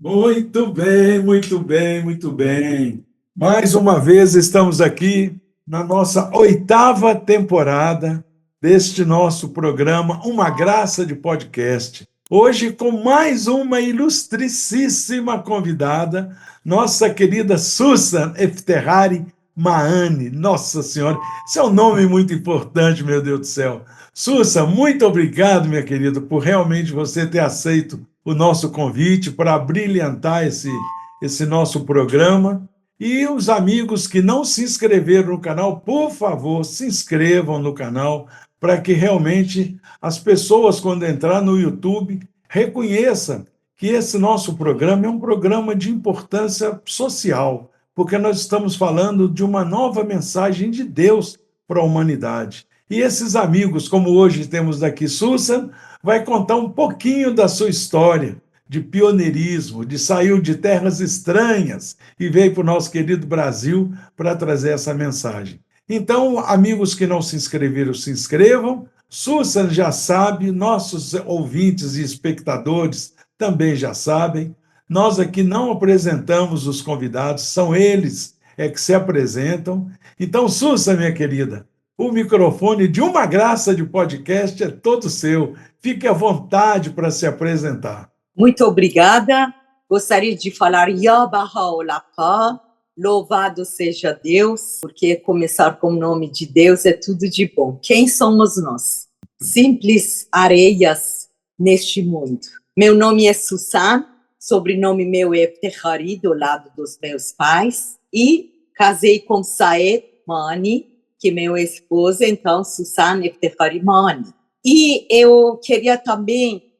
Muito bem, muito bem, muito bem. Mais uma vez estamos aqui na nossa oitava temporada deste nosso programa Uma Graça de Podcast. Hoje com mais uma ilustricíssima convidada, nossa querida Susan Efterrari Maani. Nossa Senhora, esse é um nome muito importante, meu Deus do céu. Susan, muito obrigado, minha querida, por realmente você ter aceito o nosso convite para brilhantar esse nosso programa. E os amigos que não se inscreveram no canal, por favor, se inscrevam no canal para que realmente as pessoas, quando entrar no YouTube, reconheçam que esse nosso programa é um programa de importância social, porque nós estamos falando de uma nova mensagem de Deus para a humanidade. E esses amigos, como hoje temos aqui Susan, vai contar um pouquinho da sua história de pioneirismo, de saiu de terras estranhas e veio para o nosso querido Brasil para trazer essa mensagem. Então, amigos que não se inscreveram, se inscrevam. Susan já sabe, nossos ouvintes e espectadores também já sabem. Nós aqui não apresentamos os convidados, são eles que se apresentam. Então, Susan, minha querida, o microfone de Uma Graça de Podcast é todo seu. Fique à vontade para se apresentar. Muito obrigada. Gostaria de falar Yabahaolapá, louvado seja Deus, porque começar com o nome de Deus é tudo de bom. Quem somos nós? Simples areias neste mundo. Meu nome é Susan, sobrenome meu é Efterrari, do lado dos meus pais, e casei com Saed Mani, que é meu esposo, então Susan Efterrari Mani. E eu queria também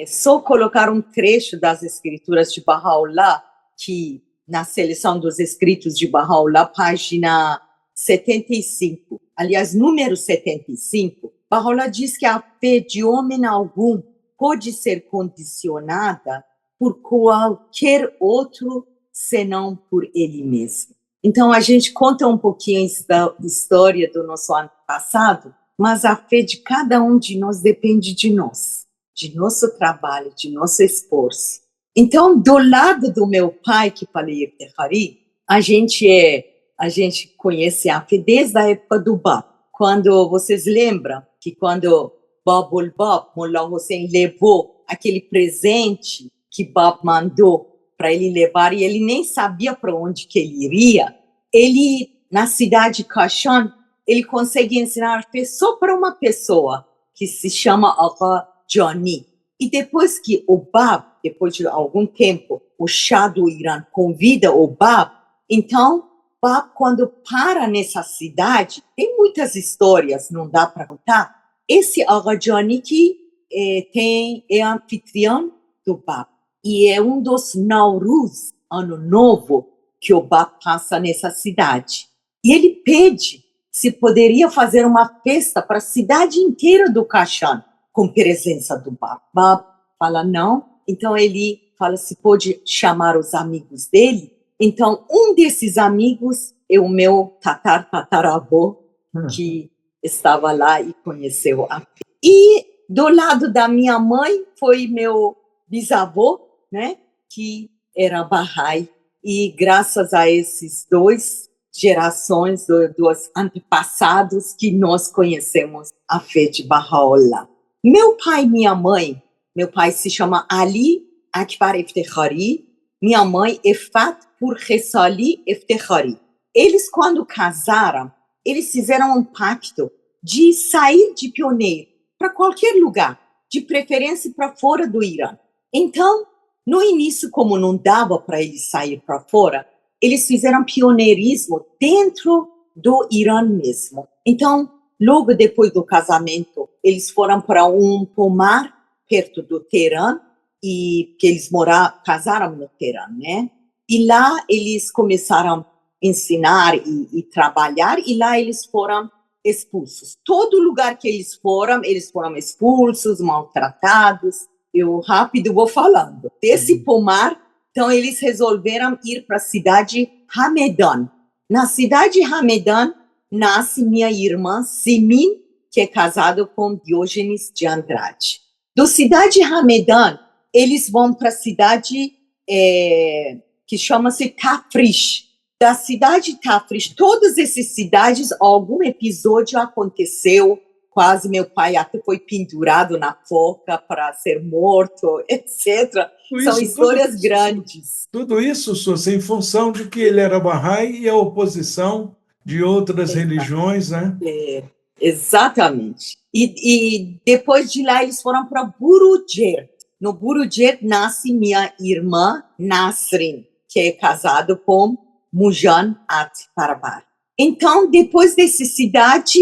só colocar um trecho das escrituras de Baha'u'lláh, que na seleção dos escritos de Baha'u'lláh, página 75, aliás, número 75, Baha'u'lláh diz que a fé de homem algum pode ser condicionada por qualquer outro, senão por ele mesmo. Então, a gente conta um pouquinho da história do nosso ano passado, mas a fé de cada um de nós depende de nós, de nosso trabalho, de nosso esforço. Então, do lado do meu pai, que falei Efterrari, a gente conhece a fé desde a época do Bab. Quando vocês lembram que quando Babul Bab, Mullah Hussein, levou aquele presente que Bab mandou para ele levar, e ele nem sabia para onde que ele iria, ele, na cidade de Kashan, ele consegue ensinar a fé só para uma pessoa, que se chama Agha Johnny. E depois que o Bab, depois de algum tempo, o Shah do Irã convida o Bab, então, Bab, quando para nessa cidade, tem muitas histórias, não dá para contar. Esse Agha Johnny que é anfitrião do Bab. E é um dos Nauruz, Ano Novo, que o Bab passa nessa cidade. E ele pede se poderia fazer uma festa para a cidade inteira do Kashan, com presença do Bab. Bab fala não, então ele fala se pode chamar os amigos dele. Então, um desses amigos é o meu tataravô, que estava lá e conheceu a fé. E do lado da minha mãe foi meu bisavô, né, que era Bahá'í. E graças a esses dois gerações, dos antepassados, que nós conhecemos a fé de Baha'u'lláh. Meu pai e minha mãe, meu pai se chama Ali Akbar Efterrari, minha mãe é Fatpur Resali Efterrari. Eles, quando casaram, eles fizeram um pacto de sair de pioneiro para qualquer lugar, de preferência para fora do Irã. Então, no início, como não dava para eles sair para fora, eles fizeram pioneirismo dentro do Irã mesmo. Então, logo depois do casamento, eles foram para um pomar perto do Teherã, e que eles casaram no Teherã, né? E lá eles começaram a ensinar e trabalhar, e lá eles foram expulsos. Todo lugar que eles foram expulsos, maltratados. Eu rápido vou falando. Desse pomar, então eles resolveram ir para a cidade Hamedan. Na cidade Hamedan nasce minha irmã Simin, que é casada com Diógenes de Andrade. Do cidade Hamedan, eles vão para a cidade que chama-se Tafrish. Da cidade de Tafrish, todas essas cidades, algum episódio aconteceu, quase meu pai até foi pendurado na forca para ser morto, etc. São histórias grandes. Tudo isso, Súcia, em função de que ele era Bahá'í e a oposição de outras religiões, né? Exatamente. E depois de lá, eles foram para Burujerd. No Burujerd nasce minha irmã Nasrin, que é casada com Mujan At-Parbar. Então, depois dessa cidade,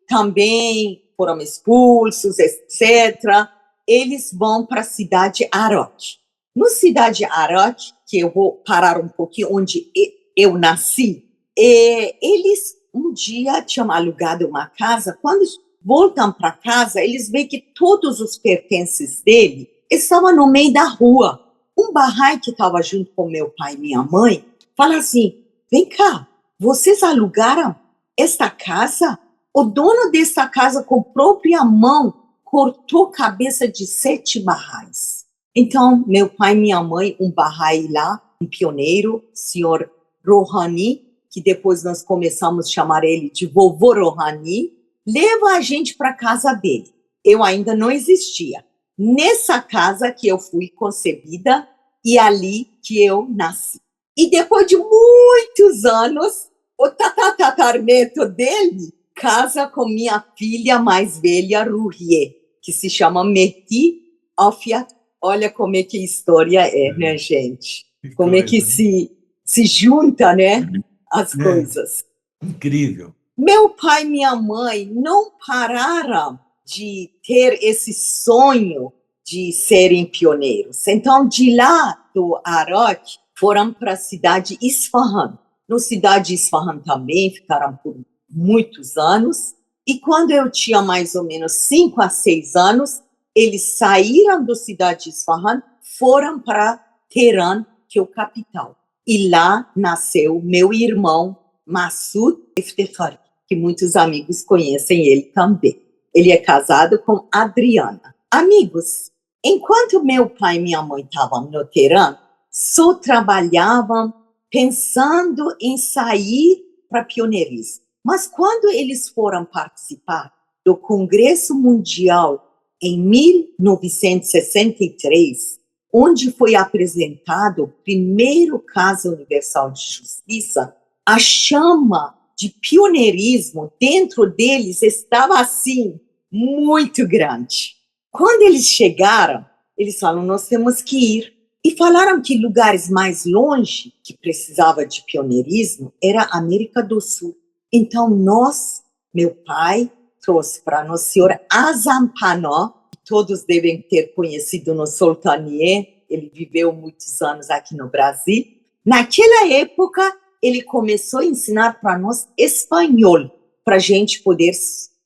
também foram expulsos, etc. Eles vão para a cidade Arok. No cidade Arok, que eu vou parar um pouquinho onde eu nasci, eles um dia tinham alugado uma casa. Quando voltam para casa, eles veem que todos os pertences dele estavam no meio da rua. Um Bahá'í que estava junto com meu pai e minha mãe fala assim: vem cá, vocês alugaram esta casa? O dono dessa casa, com a própria mão, cortou a cabeça de 7 Bahá'ís. Então, meu pai e minha mãe, um Bahá'í lá, um pioneiro, senhor Rohani, que depois nós começamos a chamar ele de vovô Rohani, leva a gente para a casa dele. Eu ainda não existia. Nessa casa que eu fui concebida e ali que eu nasci. E depois de muitos anos, o tataraneto dele casa com minha filha mais velha, Ruhiye, que se chama Mehdi Afiat. Olha como é que a história é, né, gente? Como é que se junta, né, as coisas. Incrível. Meu pai e minha mãe não pararam de ter esse sonho de serem pioneiros. Então, de lá do Arok, foram para a cidade de Isfahan. Na cidade de Isfahan também ficaram por muitos anos. E quando eu tinha mais ou menos 5 a 6 anos, eles saíram da cidade de Isfahan, foram para Teherã, que é a capital. E lá nasceu meu irmão Massoud Eftekhari, que muitos amigos conhecem ele também. Ele é casado com Adriana. Amigos, enquanto meu pai e minha mãe estavam no Teherã, só trabalhavam pensando em sair para pioneirismo. Mas quando eles foram participar do Congresso Mundial em 1963, onde foi apresentado o primeiro caso universal de justiça, a chama de pioneirismo dentro deles estava assim, muito grande. Quando eles chegaram, eles falaram: nós temos que ir. E falaram que lugares mais longe, que precisava de pioneirismo, era a América do Sul. Então nós, meu pai, trouxe para nós o senhor Azam Panó, que todos devem ter conhecido no Sultaniye. Ele viveu muitos anos aqui no Brasil. Naquela época, ele começou a ensinar para nós espanhol, para a gente poder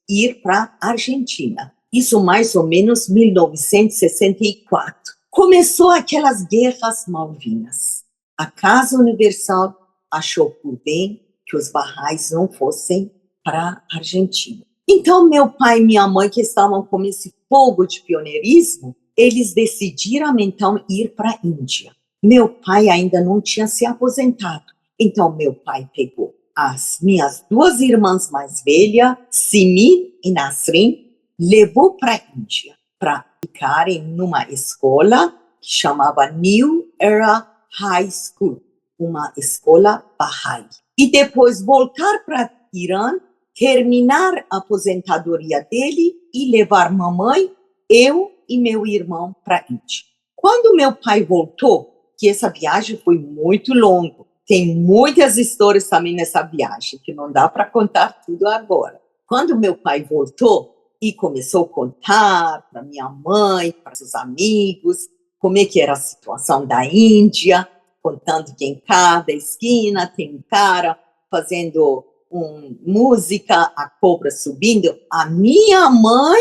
ir para a Argentina. Isso mais ou menos 1964. Começou aquelas guerras Malvinas. A Casa Universal achou por bem que os Bahá'ís não fossem para a Argentina. Então, meu pai e minha mãe, que estavam com esse fogo de pioneirismo, eles decidiram, então, ir para a Índia. Meu pai ainda não tinha se aposentado. Então, meu pai pegou as minhas 2 irmãs mais velhas, Simin e Nasrin, levou para a Índia para ficarem numa escola que chamava New Era High School, uma escola Bahá'í. E depois voltar para Irã, terminar a aposentadoria dele e levar mamãe, eu e meu irmão para a Índia. Quando meu pai voltou, que essa viagem foi muito longa, tem muitas histórias também nessa viagem, que não dá para contar tudo agora. Quando meu pai voltou e começou a contar para minha mãe, para seus amigos, como é que era a situação da Índia, contando que em cada esquina tem um cara fazendo música, a cobra subindo. A minha mãe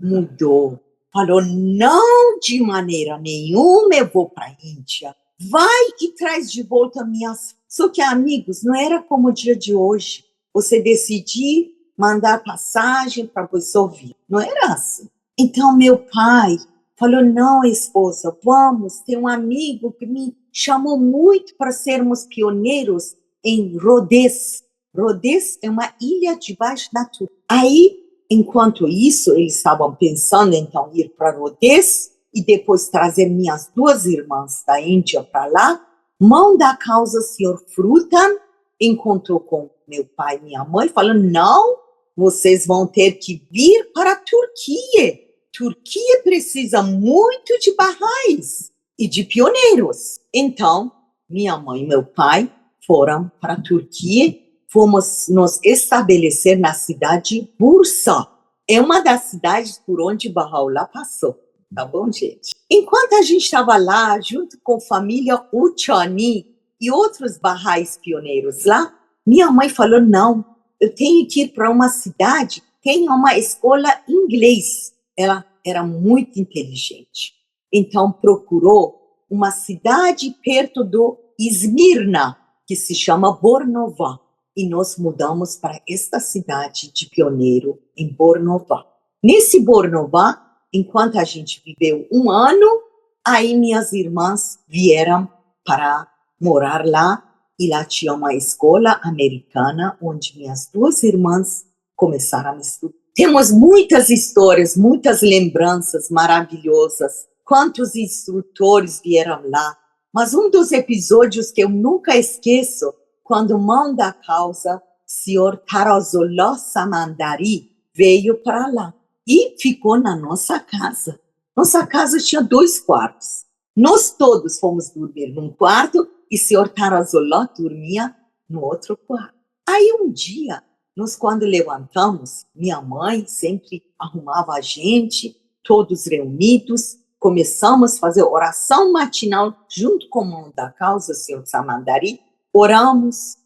mudou. Falou: não, de maneira nenhuma eu vou para a Índia. Vai e traz de volta minhas... Só que, amigos, não era como o dia de hoje. Você decidir mandar passagem para você ouvir. Não era assim. Então, meu pai Falou, não, esposa, vamos, tem um amigo que me chamou muito para sermos pioneiros em Rodez. Rodez é uma ilha debaixo da Turquia. Aí, enquanto isso, eles estavam pensando, então, ir para Rodez e depois trazer minhas duas irmãs da Índia para lá. Mão da causa, senhor Frutan, encontrou com meu pai e minha mãe, falando, não, vocês vão ter que vir para a Turquia. Turquia precisa muito de barrais e de pioneiros. Então, minha mãe e meu pai foram para a Turquia, fomos nos estabelecer na cidade de Bursa. É uma das cidades por onde Baha'u'lláh passou. Tá bom, gente? Enquanto a gente estava lá, junto com a família Uchani e outros barrais pioneiros lá, minha mãe falou, não, eu tenho que ir para uma cidade que tem uma escola inglês. Ela era muito inteligente. Então, procurou uma cidade perto do Esmirna, que se chama Bornova. E nós mudamos para esta cidade de pioneiro em Bornova. Nesse Bornova, enquanto a gente viveu 1 ano, aí minhas irmãs vieram para morar lá. E lá tinha uma escola americana, onde minhas duas irmãs começaram a estudar. Temos muitas histórias, muitas lembranças maravilhosas. Quantos instrutores vieram lá. Mas um dos episódios que eu nunca esqueço, quando mão da causa, senhor Tarazullah Samandari, veio para lá e ficou na nossa casa. Nossa casa tinha 2 quartos. Nós todos fomos dormir num quarto e senhor Tarazullah dormia no outro quarto. Aí um dia, nós quando levantamos, minha mãe sempre arrumava a gente, todos reunidos, começamos a fazer oração matinal junto com o mão da causa, senhor Samandari. Oramos.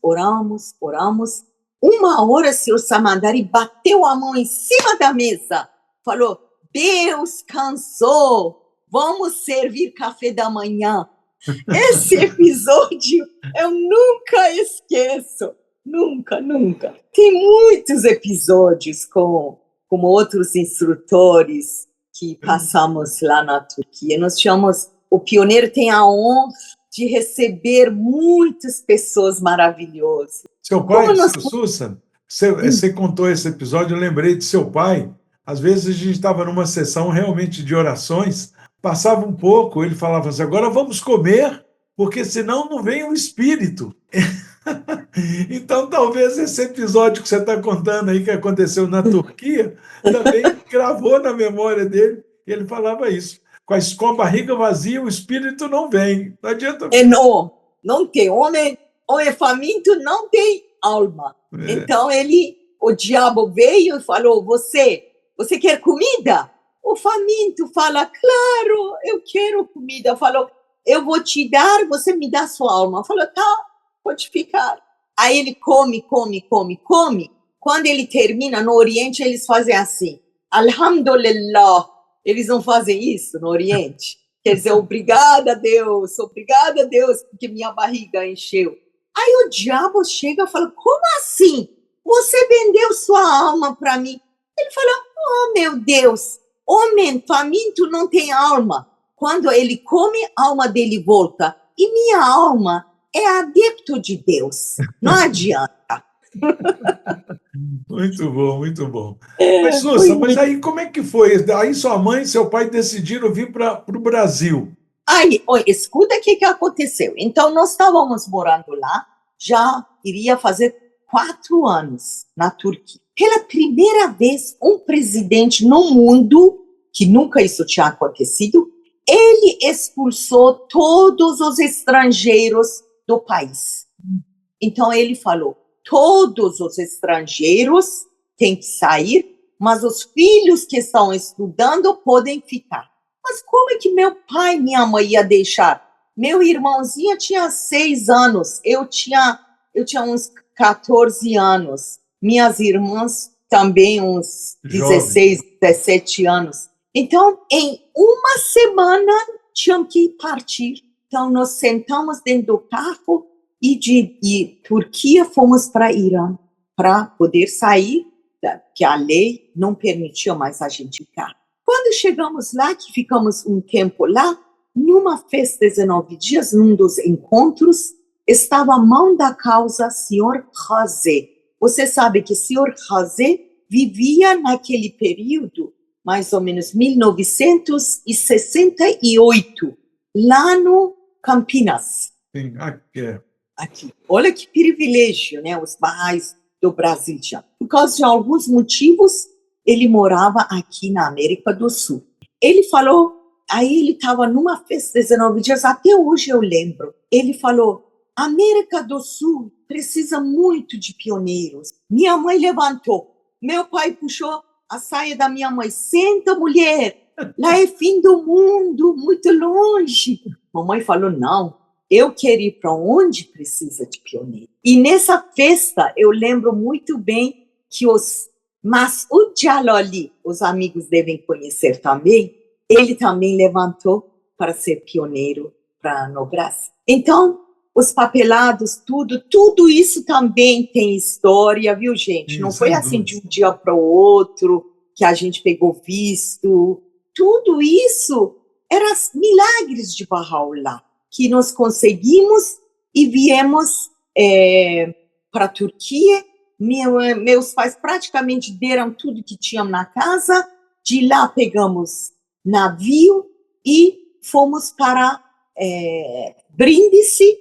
1 hora, senhor Samandari bateu a mão em cima da mesa, falou, Deus cansou, vamos servir café da manhã. Esse episódio eu nunca esqueço, nunca. Tem muitos episódios com outros instrutores que passamos lá na Turquia. Nós chamamos, o pioneiro tem a honra de receber muitas pessoas maravilhosas. Seu pai, Susan, você contou esse episódio, eu lembrei de seu pai. Às vezes a gente estava numa sessão realmente de orações, passava um pouco, ele falava assim, agora vamos comer, porque senão não vem o espírito. Então, talvez esse episódio que você está contando aí, que aconteceu na Turquia, também gravou na memória dele, e ele falava isso. Com a barriga vazia, o espírito não vem. Não adianta. Não tem. Homem faminto não tem alma. Então, o diabo veio e falou, você quer comida? O faminto fala, claro, eu quero comida. Falou, eu vou te dar, você me dá sua alma. Falou, tá, pode ficar. Aí ele come. Quando ele termina, no Oriente, eles fazem assim, Alhamdulillah. Eles não fazem isso no Oriente. Quer dizer, obrigada, Deus, porque minha barriga encheu. Aí o diabo chega e fala, como assim? Você vendeu sua alma para mim? Ele fala, oh, meu Deus, homem faminto não tem alma. Quando ele come, a alma dele volta. E minha alma é adepto de Deus. Não adianta. Muito bom. Mas, Susan, aí como é que foi? Aí sua mãe e seu pai decidiram vir para o Brasil. Aí, escuta o que aconteceu. Então, nós estávamos morando lá, já iria fazer 4 anos na Turquia. Pela primeira vez, um presidente no mundo, que nunca isso tinha acontecido, ele expulsou todos os estrangeiros do país. Então, ele falou, todos os estrangeiros têm que sair, mas os filhos que estão estudando podem ficar. Mas como é que meu pai e minha mãe ia deixar? Meu irmãozinho tinha 6 anos, eu tinha uns 14 anos. Minhas irmãs também uns 16, 17 anos. Então, em 1 semana, tinham que partir. Então, nós sentamos dentro do carro e de Turquia fomos para Irã para poder sair, porque a lei não permitia mais a gente ficar. Quando chegamos lá, que ficamos um tempo lá, numa festa 19 dias, num dos encontros, estava a mão da causa Senhor José. Você sabe que Senhor José vivia naquele período, mais ou menos 1968, lá no Campinas. Sim, Aqui. Olha que privilégio, né? Os barrais do Brasil já. Por causa de alguns motivos, ele morava aqui na América do Sul. Ele falou, aí ele estava numa festa 19 dias, até hoje eu lembro. Ele falou, América do Sul precisa muito de pioneiros. Minha mãe levantou, meu pai puxou a saia da minha mãe. Senta, mulher, lá é fim do mundo, muito longe. Mamãe falou, não, eu quero ir para onde precisa de pioneiro. E nessa festa, eu lembro muito bem que mas o Jaloli, os amigos devem conhecer também, ele também levantou para ser pioneiro no Brasil. Então, os papelados, tudo isso também tem história, viu, gente? Não foi assim de um dia para o outro que a gente pegou visto. Tudo isso eram milagres de Bahá'u'lláh que nós conseguimos e viemos para a Turquia. Meus pais praticamente deram tudo que tinham na casa. De lá pegamos navio e fomos para Brindisi,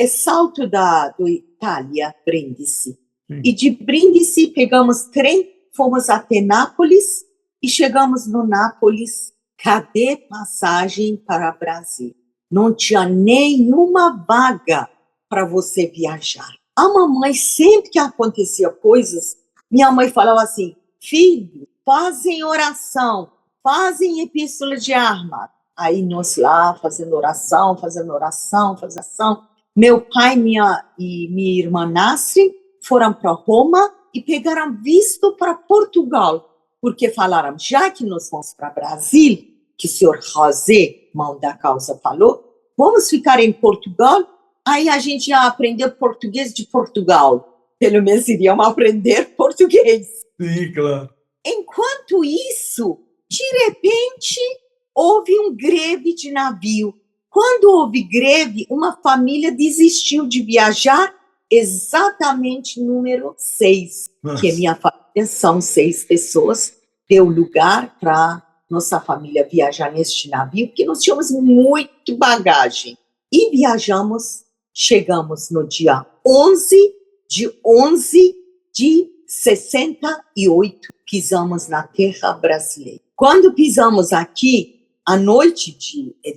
salto do Itália, Brindisi. E de Brindisi pegamos trem, fomos até Nápoles e chegamos no Nápoles. Cadê passagem para o Brasil? Não tinha nenhuma vaga para você viajar. A mamãe, sempre que acontecia coisas, minha mãe falava assim, filho, fazem oração, fazem epístola de arma. Aí nós lá, fazendo oração. Meu pai e minha irmã Nasri foram para Roma e pegaram visto para Portugal, porque falaram, já que nós vamos para Brasil, que o senhor José, mão da causa, falou, vamos ficar em Portugal, aí a gente ia aprender português de Portugal. Pelo menos iríamos aprender português. Sim, claro. Enquanto isso, de repente, houve um greve de navio. Quando houve greve, uma família desistiu de viajar, exatamente número 6, que é minha família, são 6 pessoas, deu lugar para nossa família viajar neste navio, porque nós tínhamos muito bagagem. E viajamos, chegamos no dia 11 de 68, pisamos na terra brasileira. Quando pisamos aqui, a noite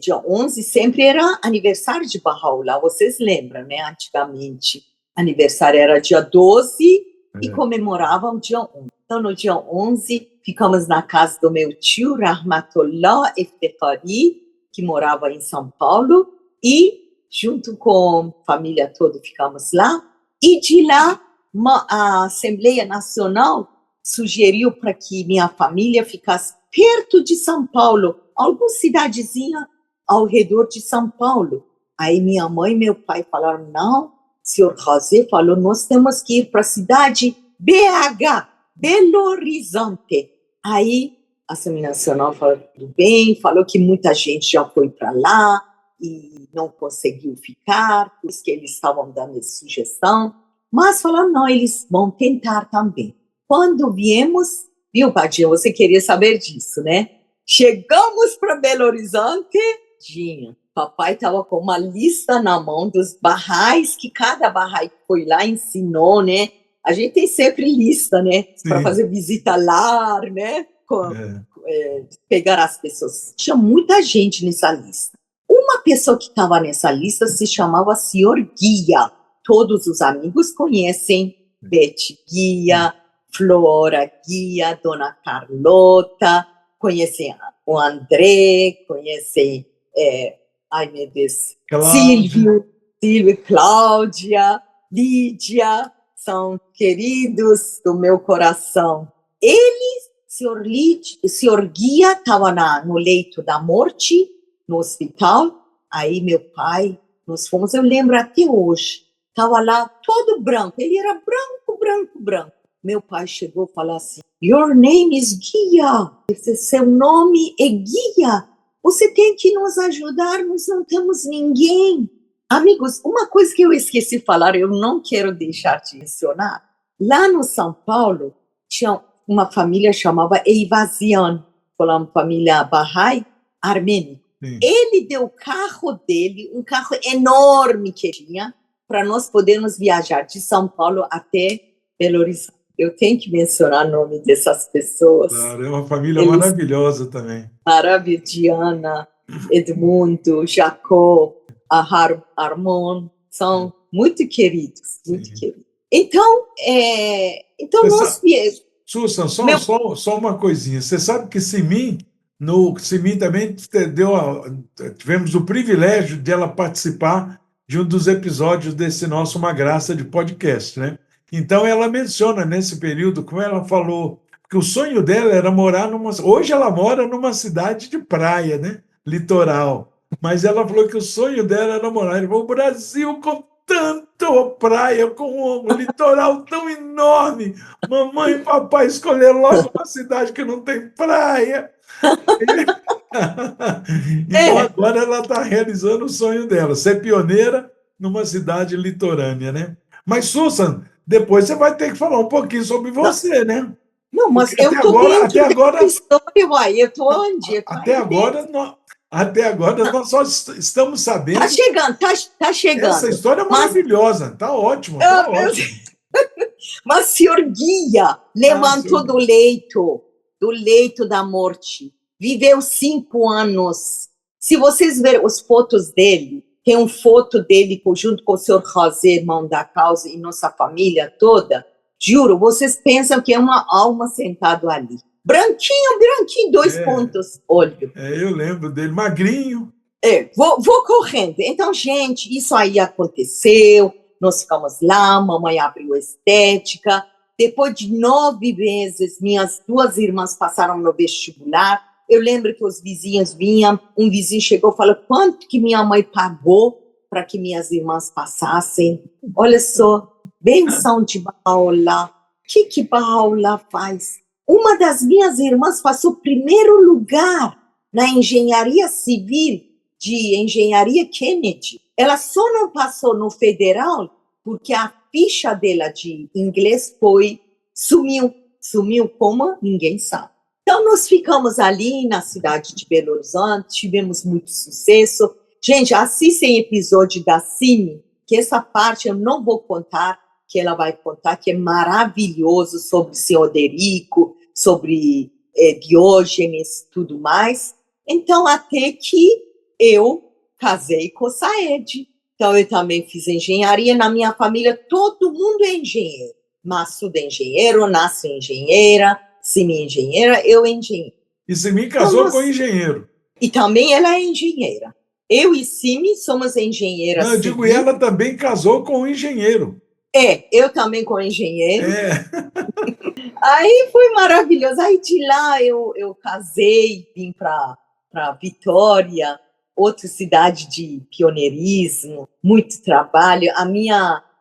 dia 11 sempre era aniversário de Bahá'u'lláh, vocês lembram, né? Antigamente, aniversário era dia 12 e comemoravam dia 11. Então, no dia 11, ficamos na casa do meu tio, Rahmatullah Eftekhari, que morava em São Paulo, e junto com a família toda ficamos lá. E de lá, a Assembleia Nacional sugeriu para que minha família ficasse perto de São Paulo, alguma cidadezinha ao redor de São Paulo. Aí minha mãe e meu pai falaram, não, senhor José falou, nós temos que ir para a cidade BH, Belo Horizonte. Aí a Assembleia Nacional falou, tudo bem, falou que muita gente já foi para lá e não conseguiu ficar, por isso que eles estavam dando essa sugestão, mas falaram, não, eles vão tentar também. Quando viemos, viu, Padinha, você queria saber disso, né? Chegamos para Belo Horizonte, papai estava com uma lista na mão dos barrais, que cada barrai que foi lá ensinou, né? A gente tem sempre lista, né? Para fazer visita lá, né? Pegar as pessoas. Tinha muita gente nessa lista. Uma pessoa que estava nessa lista se chamava Senhor Guia. Todos os amigos conhecem Beth Guia, Flora Guia, Dona Carlota, conhecem o André, conhecem, ai meu Deus, Silvio, Cláudia, Lídia, são queridos do meu coração. Ele, Senhor Guia, estava no leito da morte, no hospital. Aí meu pai, nós fomos, eu lembro até hoje, estava lá todo branco, ele era branco. Meu pai chegou e falou assim, Your name is Guia. Seu nome é Guia. Você tem que nos ajudar, nós não temos ninguém. Amigos, uma coisa que eu esqueci de falar, eu não quero deixar de mencionar. Lá no São Paulo, tinha uma família chamada Eivazian, uma família Bahá'í armênia. Sim. Ele deu o carro dele, um carro enorme que tinha, para nós podermos viajar de São Paulo até Belo Horizonte. Eu tenho que mencionar o nome dessas pessoas. Claro, é uma família maravilhosa também. Maravilha, Diana, Edmundo, Jacó, Armon, são muito queridos, muito queridos. Então nós... Susan, só uma coisinha. Você sabe que Simin também tivemos o privilégio de ela participar de um dos episódios desse nosso Uma Graça de podcast, né? Então, ela menciona nesse período, como ela falou, que o sonho dela era morar Hoje ela mora numa cidade de praia, né? Litoral. Mas ela falou que o sonho dela era morar no Brasil com tanta praia, com um litoral tão enorme. Mamãe e papai escolheram logo uma cidade que não tem praia. Então, agora ela está realizando o sonho dela, ser pioneira numa cidade litorânea, né? Mas, Susan, depois você vai ter que falar um pouquinho sobre você, né? Não, mas porque eu estou até agora, história, uai, eu estou onde? Até agora nós só estamos sabendo. Tá chegando. Essa história é maravilhosa, tá ótimo, tá ótimo. Mas senhor Guia levantou do leito da morte, viveu 5 anos. Se vocês verem as fotos dele, tem uma foto dele junto com o senhor José, irmão da causa, e nossa família toda. Juro, vocês pensam que é uma alma sentada ali. Branquinho, 2 pontos, olho. Eu lembro dele, magrinho. Vou correndo. Então, gente, isso aí aconteceu. Nós ficamos lá, mamãe abriu estética. Depois de 9 meses, minhas 2 irmãs passaram no vestibular. Eu lembro que os vizinhos vinham, um vizinho chegou e falou quanto que minha mãe pagou para que minhas irmãs passassem. Olha só, benção de Baha'u'lláh. O que Baha'u'lláh faz? Uma das minhas irmãs passou primeiro lugar na engenharia civil de engenharia Kennedy. Ela só não passou no federal porque a ficha dela de inglês sumiu. Sumiu como? Ninguém sabe. Então, nós ficamos ali na cidade de Belo Horizonte, tivemos muito sucesso. Gente, assistem episódio da Cine, que essa parte eu não vou contar, que ela vai contar, que é maravilhoso, sobre o senhor Oderico, sobre Diógenes, tudo mais. Então, até que eu casei com o Saed. Então, eu também fiz engenharia. Na minha família, todo mundo é engenheiro. Massuda é engenheiro, Nasce engenheira, Simi engenheira, eu engenheiro. E Simi casou com engenheiro. E também ela é engenheira. Eu e Simi somos engenheiras. Não, eu digo, e ela também casou com um engenheiro. Eu também com engenheiro. Aí foi maravilhoso. Aí de lá eu casei, vim para Vitória, outra cidade de pioneirismo, muito trabalho.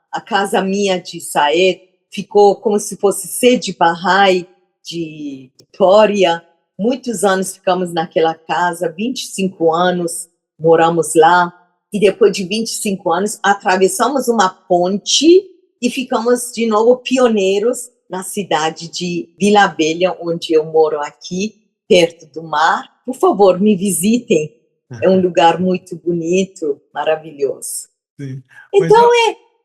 A casa minha de Saed ficou como se fosse sede Bahá'í de Vitória. Muitos anos ficamos naquela casa, 25 anos moramos lá. E depois de 25 anos, atravessamos uma ponte e ficamos de novo pioneiros na cidade de Vila Velha, onde eu moro aqui, perto do mar. Por favor, me visitem. É um lugar muito bonito, maravilhoso. Sim. Então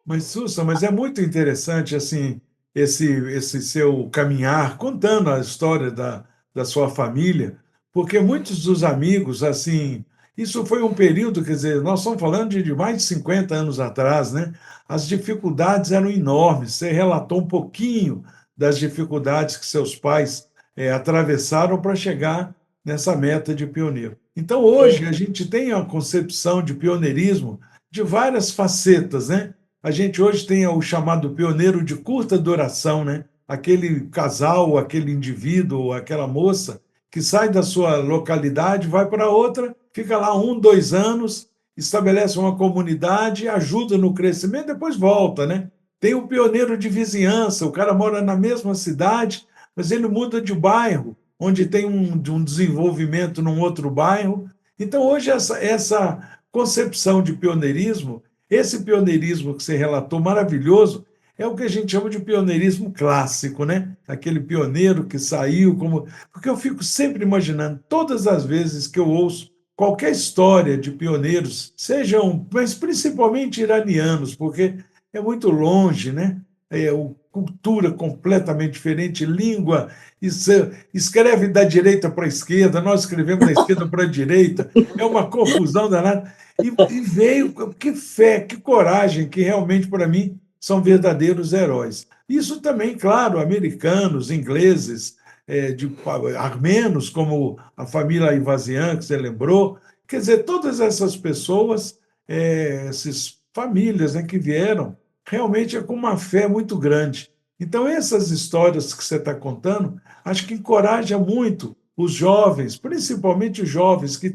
Mas, Susan, é muito interessante assim, esse seu caminhar, contando a história da sua família, porque muitos dos amigos, assim, isso foi um período, quer dizer, nós estamos falando de mais de 50 anos atrás, né? As dificuldades eram enormes. Você relatou um pouquinho das dificuldades que seus pais atravessaram para chegar nessa meta de pioneiro. Então, hoje, a gente tem a concepção de pioneirismo de várias facetas, né? A gente hoje tem o chamado pioneiro de curta duração, né? Aquele casal, aquele indivíduo, aquela moça que sai da sua localidade, vai para outra, fica lá 1, 2 anos, estabelece uma comunidade, ajuda no crescimento, depois volta, né? Tem o pioneiro de vizinhança, o cara mora na mesma cidade, mas ele muda de bairro, onde tem um desenvolvimento num outro bairro. Então, hoje, essa concepção de pioneirismo, esse pioneirismo que você relatou, maravilhoso, é o que a gente chama de pioneirismo clássico, né? Aquele pioneiro que saiu como. Porque eu fico sempre imaginando, todas as vezes que eu ouço qualquer história de pioneiros, sejam, mas principalmente iranianos, porque é muito longe, né? Cultura completamente diferente, língua, escreve da direita para a esquerda, nós escrevemos da esquerda para a direita, é uma confusão danada. E veio, que fé, que coragem, que realmente, para mim, são verdadeiros heróis. Isso também, claro, americanos, ingleses, de armenos, como a família Ivazian, que você lembrou. Quer dizer, todas essas pessoas, essas famílias, né, que vieram, realmente é com uma fé muito grande. Então, essas histórias que você está contando, acho que encoraja muito os jovens, principalmente os jovens que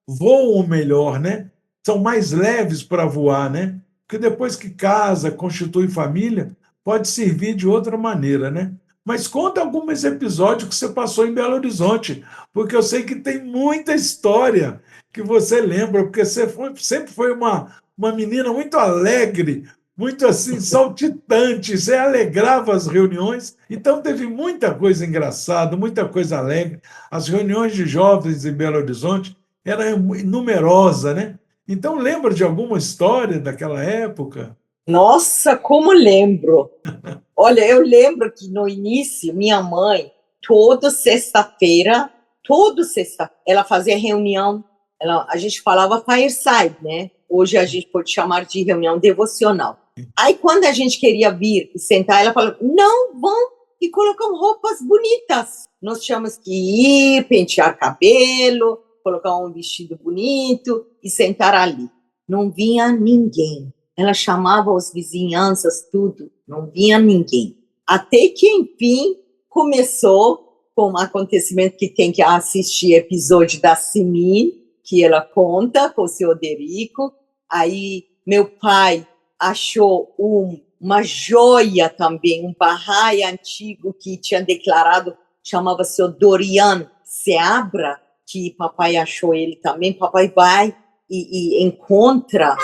voam melhor, né? São mais leves para voar, né? Porque depois que casa, constitui família, pode servir de outra maneira, né? Mas conta alguns episódios que você passou em Belo Horizonte, porque eu sei que tem muita história que você lembra, porque você sempre foi uma menina muito alegre, muito assim, saltitante, você alegrava as reuniões, então teve muita coisa engraçada, muita coisa alegre. As reuniões de jovens em Belo Horizonte eram numerosas, né? Então, lembra de alguma história daquela época? Nossa, como lembro! Olha, eu lembro que no início, minha mãe, toda sexta, ela fazia reunião, a gente falava fireside, né? Hoje a gente pode chamar de reunião devocional. Aí, quando a gente queria vir e sentar, ela falou, não vão e colocam roupas bonitas. Nós tínhamos que ir, pentear cabelo, colocar um vestido bonito e sentar ali. Não vinha ninguém. Ela chamava as vizinhanças, tudo. Não vinha ninguém. Até que, enfim, começou com um acontecimento que tem que assistir episódio da Simin, que ela conta com o seu Oderico. Aí, meu pai achou uma joia também, um barrai antigo que tinha declarado, chamava-se o Dorian Seabra, que papai achou ele também. Papai vai e encontra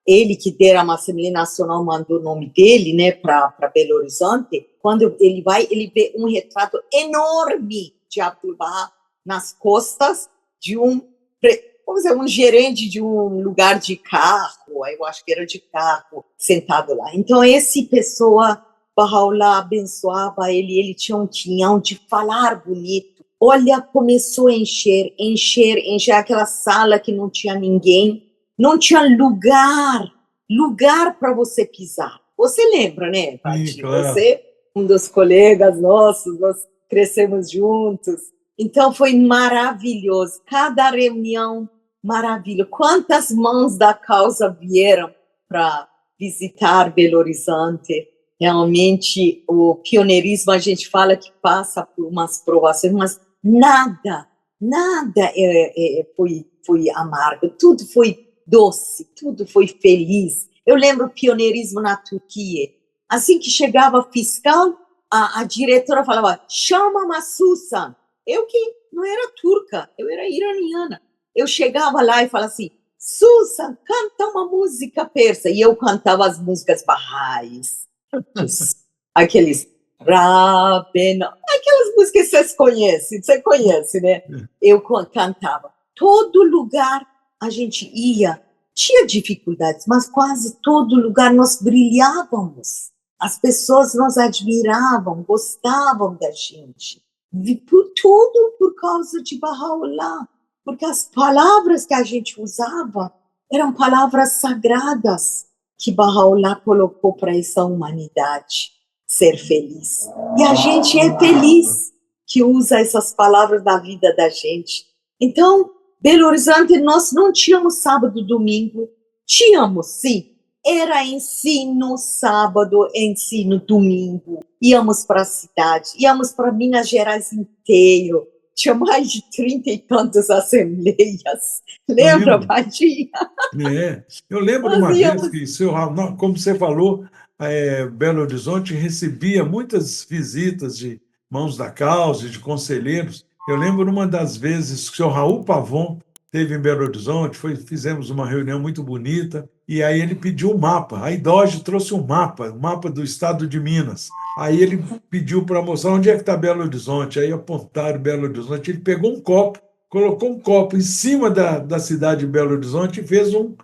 ele, que dera uma Assembleia Nacional, mandou o nome dele, né, para Belo Horizonte. Quando ele vai, ele vê um retrato enorme de Abdu'l-Bahá nas costas de vamos dizer, um gerente de um lugar de carro, eu acho que era de carro, sentado lá. Então, essa pessoa, Bahá'u'lláh abençoava ele tinha um tinhão de falar bonito. Olha, começou a encher aquela sala que não tinha ninguém, não tinha lugar para você pisar. Você lembra, né, Pati? Claro. Você, um dos colegas nossos, nós crescemos juntos. Então, foi maravilhoso. Cada reunião, maravilha. Quantas mãos da causa vieram para visitar Belo Horizonte. Realmente, o pioneirismo, a gente fala que passa por umas provações, mas nada foi amargo. Tudo foi doce, tudo foi feliz. Eu lembro o pioneirismo na Turquia. Assim que chegava fiscal, a diretora falava, chama Massusan. Eu que não era turca, eu era iraniana. Eu chegava lá e falava assim, Susan, canta uma música persa. E eu cantava as músicas barrais. Aqueles Rabena, aquelas músicas que você conhece, né? Eu cantava. Todo lugar a gente ia, tinha dificuldades, mas quase todo lugar nós brilhávamos. As pessoas nos admiravam, gostavam da gente. Tudo por causa de Bahá'u'lláh, porque as palavras que a gente usava eram palavras sagradas que Bahá'u'lláh colocou para essa humanidade ser feliz. E a gente é feliz que usa essas palavras na vida da gente. Então, Belo Horizonte, nós não tínhamos sábado e domingo. Tínhamos, sim. Era ensino sábado, ensino domingo. Íamos para a cidade, íamos para Minas Gerais inteiro. Tinha mais de 30 e tantas assembleias. Lembra, Padinha? Eu lembro de uma vez que, como você falou, Belo Horizonte recebia muitas visitas de mãos da causa, de conselheiros. Eu lembro uma das vezes que o senhor Raul Pavon esteve em Belo Horizonte, fizemos uma reunião muito bonita, e aí ele pediu um mapa. A IDOGE trouxe um mapa do estado de Minas. Aí ele pediu para mostrar onde é que está Belo Horizonte. Aí apontaram Belo Horizonte. Ele pegou um copo, colocou um copo em cima da cidade de Belo Horizonte e fez um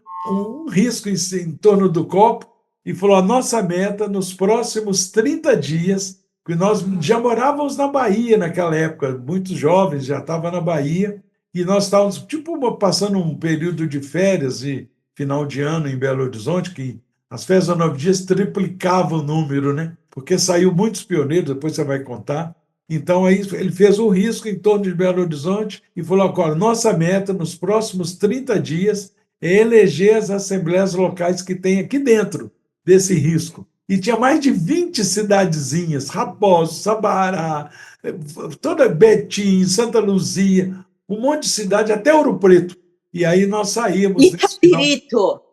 risco em torno do copo e falou: a nossa meta nos próximos 30 dias, porque nós já morávamos na Bahia naquela época, muitos jovens já estavam na Bahia, e nós estávamos tipo passando um período de férias e final de ano em Belo Horizonte, que as férias de 9 dias triplicavam o número, né? Porque saiu muitos pioneiros, depois você vai contar. Então, aí ele fez um risco em torno de Belo Horizonte e falou: agora, nossa meta nos próximos 30 dias é eleger as assembleias locais que tem aqui dentro desse risco. E tinha mais de 20 cidadezinhas, Raposo, Sabará, toda Betim, Santa Luzia, um monte de cidade, até Ouro Preto. E aí nós saímos nesse final.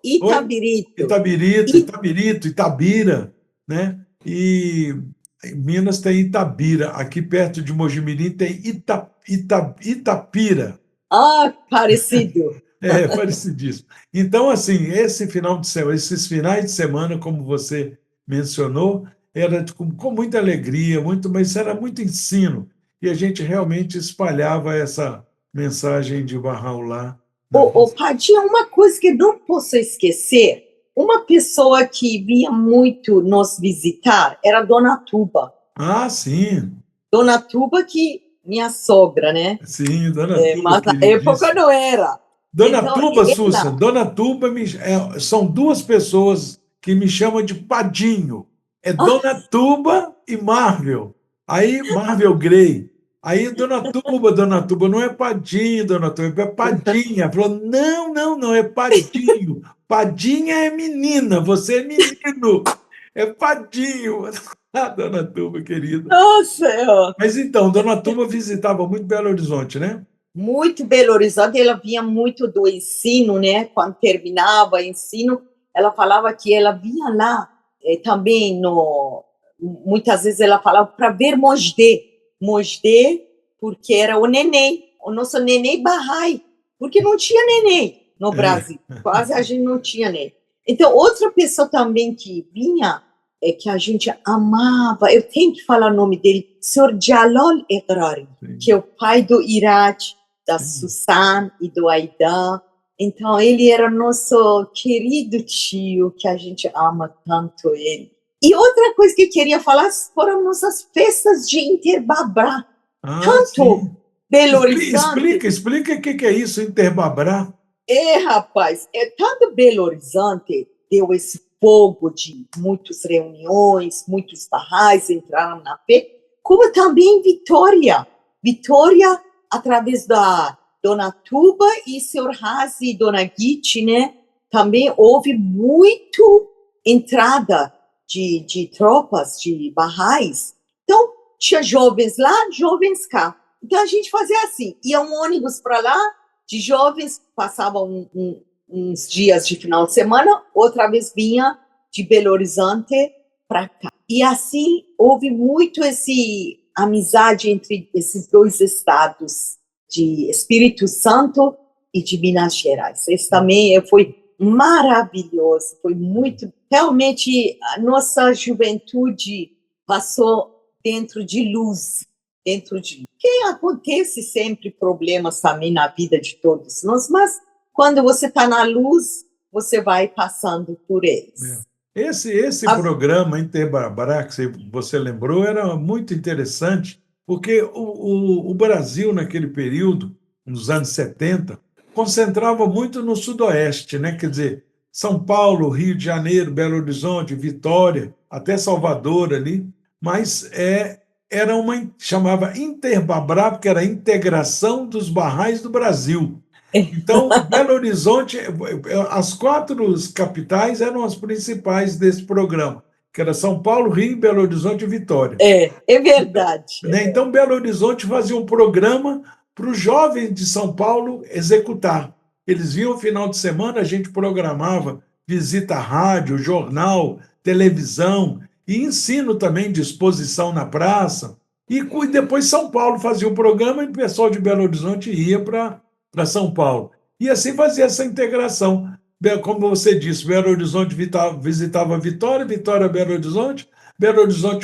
Itabirito, Itabira, né? E em Minas tem Itabira, aqui perto de Mojimirim tem Itapira. Ah, parecido. É, parecidíssimo. Então, assim, esses finais de semana, como você mencionou, era com muita alegria, mas era muito ensino. E a gente realmente espalhava essa mensagem de Bahá'u'lláh. Padinha, uma coisa que não posso esquecer, uma pessoa que vinha muito nos visitar era Dona Tuba. Ah, sim. Dona Tuba, que minha sogra, né? Sim, Dona Tuba. Mas na época não era. Dona Então, Tuba, Susan, Dona Tuba são duas pessoas que me chamam de Padinho. É Dona Tuba e Marvel. Aí, Marvel Grey. Aí, Dona Tuba, não é Padinho, Dona Tuba, é Padinha. Ela falou: não, é Padinho. Padinha é menina, você é menino. É Padinho. Ah, Dona Tuba, querida. Nossa! Mas então, Dona Tuba visitava muito Belo Horizonte, né? Muito Belo Horizonte, ela vinha muito do ensino, né? Quando terminava o ensino, ela falava que ela vinha lá também muitas vezes ela falava para ver Mosde, porque era o neném, o nosso neném Bahá'í, porque não tinha neném no Brasil, quase a gente não tinha neném. Então, outra pessoa também que vinha, que a gente amava, eu tenho que falar o nome dele, Sr. Jalal Egrari, que é o pai do Iraj, da Susan e do Aidan. Então, ele era nosso querido tio, que a gente ama tanto ele. E outra coisa que eu queria falar foram nossas festas de Interbabrá. Tanto Belo Horizonte... Explica o que é isso, Interbabrá. Rapaz, tanto Belo Horizonte deu esse fogo de muitas reuniões, muitos barrais entraram na fé, como também Vitória. Vitória, através da Dona Tuba e Sr. Razi e Dona Guite, né? Também houve muito entrada de tropas, de barrais. Então, tinha jovens lá, jovens cá. Então, a gente fazia assim, ia um ônibus para lá, de jovens, passavam uns dias de final de semana, outra vez vinha de Belo Horizonte para cá. E assim, houve muito amizade entre esses dois estados, de Espírito Santo e de Minas Gerais. Esse também foi maravilhoso, foi muito... Realmente, a nossa juventude passou dentro de luz, que acontece sempre problemas também na vida de todos nós, mas quando você está na luz, você vai passando por eles. Esse programa Interbabrá, que você lembrou, era muito interessante, porque o Brasil, naquele período, nos anos 70, concentrava muito no Sudoeste, né? Quer dizer, São Paulo, Rio de Janeiro, Belo Horizonte, Vitória, até Salvador ali, mas chamava Interbabrá, porque era a integração dos barrais do Brasil. Então, Belo Horizonte, as 4 capitais eram as principais desse programa, que era São Paulo, Rio, Belo Horizonte e Vitória. É verdade. Então, Belo Horizonte fazia um programa para os jovens de São Paulo executar. Eles vinham no final de semana, a gente programava visita à rádio, jornal, televisão, e ensino também de exposição na praça. E depois São Paulo fazia o programa e o pessoal de Belo Horizonte ia para São Paulo. E assim fazia essa integração. Como você disse, Belo Horizonte visitava Vitória, Vitória, Belo Horizonte,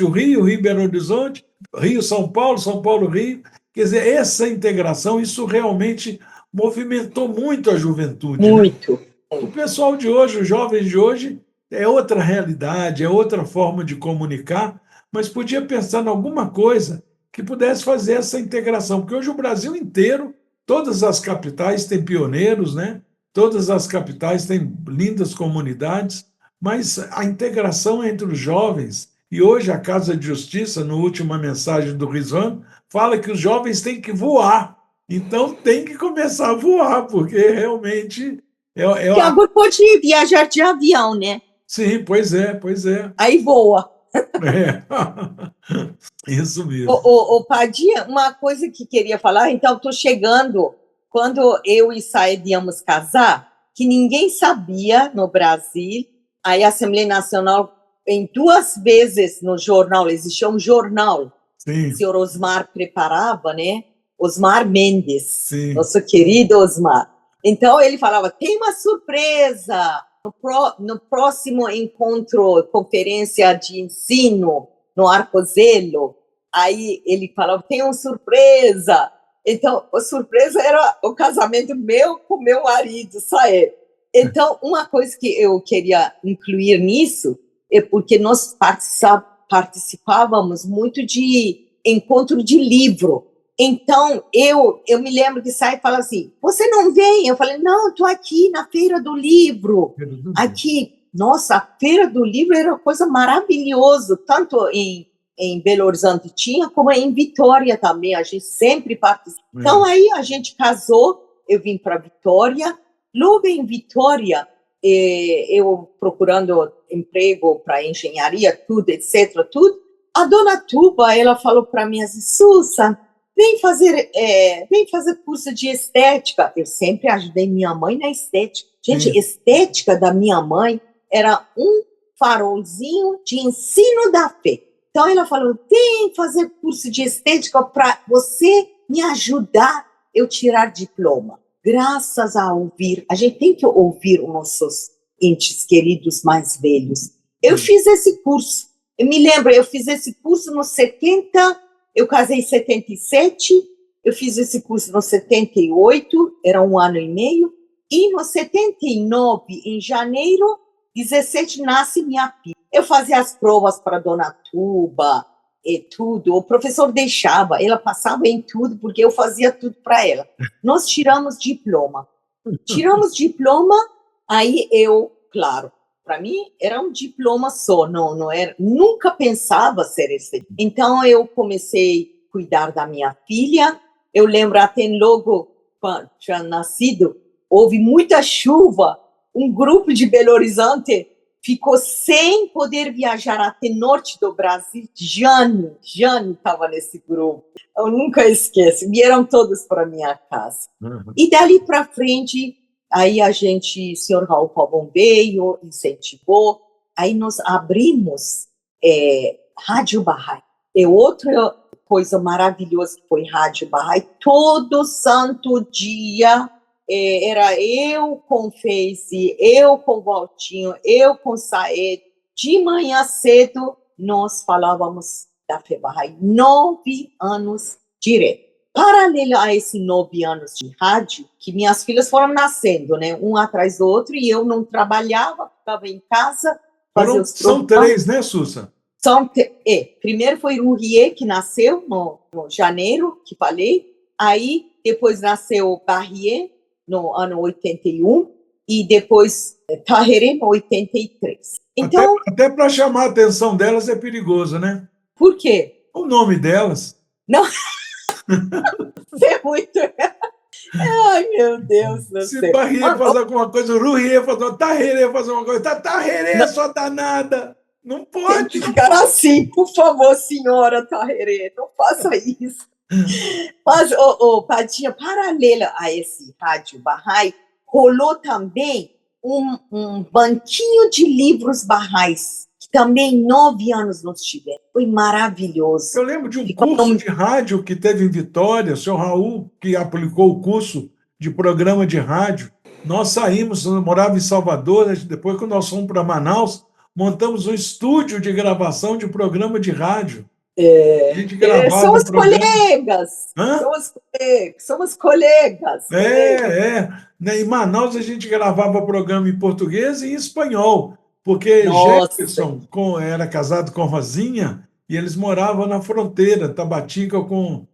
o Rio Belo Horizonte, Rio, São Paulo, Rio. Quer dizer, essa integração, isso realmente movimentou muito a juventude, né? Muito. O pessoal de hoje, os jovens de hoje, é outra realidade, é outra forma de comunicar, mas podia pensar em alguma coisa que pudesse fazer essa integração, porque hoje o Brasil inteiro, todas as capitais têm pioneiros, né? Todas as capitais têm lindas comunidades, mas a integração entre os jovens, e hoje a Casa de Justiça, na última mensagem do Rizwan, fala que os jovens têm que voar. Então tem que começar a voar, porque realmente Que agora pode viajar de avião, né? Sim, pois é, pois é. Aí voa. É. Isso mesmo. Padinha, uma coisa que queria falar, então estou chegando, quando eu e Saed íamos casar, que ninguém sabia no Brasil, aí a Assembleia Nacional, em 2 vezes no jornal, existia um jornal, Sim. o senhor Osmar preparava, né? Osmar Mendes, Sim. Nosso querido Osmar. Então ele falava, tem uma surpresa, no próximo encontro, conferência de ensino, no Arcozelo, aí ele falava, tem uma surpresa. Então, a surpresa era o casamento meu com meu marido, Saed. Então, uma coisa que eu queria incluir nisso é porque nós participávamos muito de encontro de livro. Então, eu me lembro que Saed fala assim, você não vem? Eu falei, não, estou aqui na Feira do Livro. Aqui, nossa, a Feira do Livro era uma coisa maravilhosa, tanto em Belo Horizonte tinha, como em Vitória também, a gente sempre participa. Então, aí a gente casou, eu vim para Vitória, logo em Vitória, eu procurando emprego para engenharia, tudo, etc., tudo, a dona Tuba, ela falou para mim assim, Susa, vem fazer curso de estética. Eu sempre ajudei minha mãe na estética. Gente, estética da minha mãe era um farolzinho de ensino da fé. Então, ela falou, vem fazer curso de estética para você me ajudar eu tirar diploma. Graças a ouvir, a gente tem que ouvir os nossos entes queridos mais velhos. Eu fiz esse curso. Eu me lembro, eu fiz esse curso nos 70, eu casei em 77, eu fiz esse curso no 78, era 1 ano e meio, e no 79, em janeiro, 17, nasce minha filha. Eu fazia as provas para a dona Tuba e tudo, o professor deixava, ela passava em tudo, porque eu fazia tudo para ela. Nós tiramos diploma. Aí eu, claro, para mim era um diploma só, não era, nunca pensava ser esse. Então eu comecei a cuidar da minha filha. Eu lembro até logo quando tinha nascido, houve muita chuva, um grupo de Belo Horizonte ficou sem poder viajar até norte do Brasil. Jane estava nesse grupo. Eu nunca esqueço. Vieram todos para minha casa. E dali para frente, aí o senhor Raul Pavão veio, incentivou. Aí nós abrimos Rádio Bahá'í. É outra coisa maravilhosa que foi Rádio Bahá'í. Todo santo dia era eu com Face, eu com Valtinho, eu com Saed. De manhã cedo, nós falávamos da fé Bahá'í. 9 anos direto. Paralelo a esses 9 anos de rádio, que minhas filhas foram nascendo, né? Um atrás do outro, e eu não trabalhava, ficava em casa. São 3, né, Susa? Primeiro foi o Rie, que nasceu no janeiro, que falei. Aí, depois nasceu Barrier, no ano 81, e depois Taheré, no 83. Então, até para chamar a atenção delas é perigoso, né? Por quê? O nome delas. Não. É muito. Ai, meu Deus do céu. Se Barrier fazer alguma coisa, o Ruier fazer uma Taheré fazer uma coisa, Taheré, sua danada. Não pode. Tem que ficar assim, por favor, senhora Taheré, não faça isso. Mas, Padinha, paralela a esse Rádio Bahá'í, rolou também um banquinho de livros Bahá'ís, que também 9 anos nós tivemos. Foi maravilhoso. Eu lembro de um curso de rádio que teve em Vitória, o senhor Raul, que aplicou o curso de programa de rádio. Nós saímos, eu morava em Salvador, depois que nós fomos para Manaus, montamos um estúdio de gravação de programa de rádio. A gente gravava Somos programa... colegas. Hã? Somos colegas. Né? Em Manaus a gente gravava programa em português e em espanhol, porque Nossa. Jefferson era casado com Rosinha e eles moravam na fronteira, Tabatinga com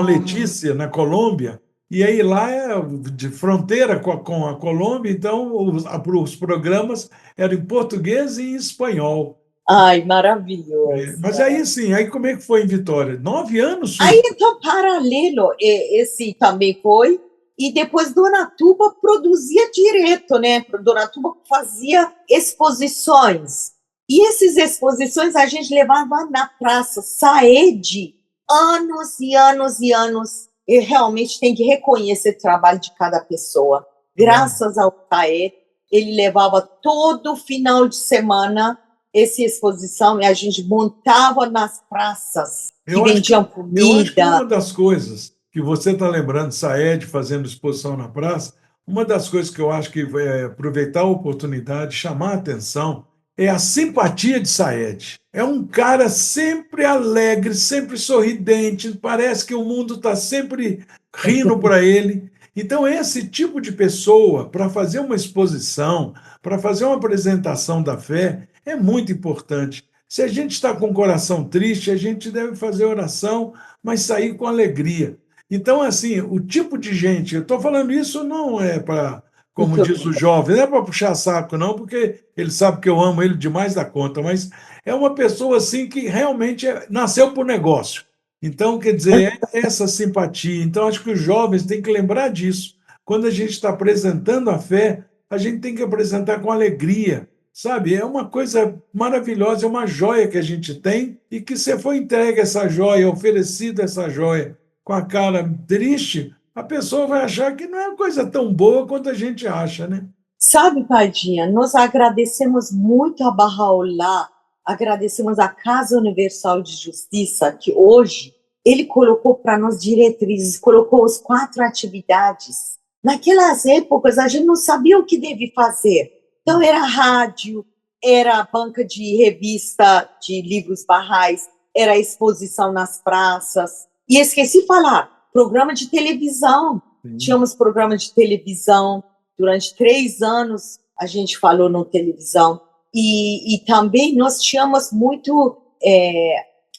Letícia, na Colômbia. E aí lá é de fronteira com a Colômbia, então os programas eram em português e em espanhol. Ai, maravilhoso. Mas aí sim, aí como é que foi em Vitória? 9 anos? Aí, então, paralelo, esse também foi. E depois Dona Tuba produzia direto, né? Dona Tuba fazia exposições. E essas exposições a gente levava na Praça Saed, anos e anos e anos. E realmente tem que reconhecer o trabalho de cada pessoa. Graças ao Saed, ele levava todo final de semana essa exposição e a gente montava nas praças que vendiam comida. Eu acho que uma das coisas que você está lembrando, Saed fazendo exposição na praça, uma das coisas que eu acho que vai aproveitar a oportunidade, chamar a atenção, é a simpatia de Saed. É um cara sempre alegre, sempre sorridente, parece que o mundo está sempre rindo para ele. Então, esse tipo de pessoa, para fazer uma exposição, para fazer uma apresentação da fé, é muito importante. Se a gente está com o coração triste, a gente deve fazer oração, mas sair com alegria. Então, assim, o tipo de gente, eu estou falando isso não é para, como diz o jovem, não é para puxar saco, não, porque ele sabe que eu amo ele demais da conta, mas é uma pessoa assim que realmente nasceu por negócio. Então, quer dizer, é essa simpatia. Então, acho que os jovens têm que lembrar disso. Quando a gente está apresentando a fé, a gente tem que apresentar com alegria, sabe? É uma coisa maravilhosa, é uma joia que a gente tem e que se for entregue essa joia, oferecida essa joia com a cara triste, a pessoa vai achar que não é uma coisa tão boa quanto a gente acha, né? Sabe, Padinha, nós agradecemos muito a Bahá'u'lláh, agradecemos a Casa Universal de Justiça, que hoje ele colocou para nós diretrizes, colocou as 4 atividades. Naquelas épocas, a gente não sabia o que deve fazer. Então, era rádio, era banca de revista de livros barrais, era exposição nas praças. E esqueci de falar, programa de televisão. Tínhamos programa de televisão. Durante 3 anos, a gente falou na televisão. E também nós tínhamos muito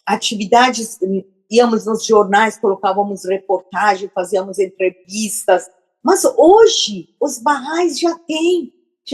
atividades, íamos nos jornais, colocávamos reportagem, fazíamos entrevistas. Mas hoje, os barrais já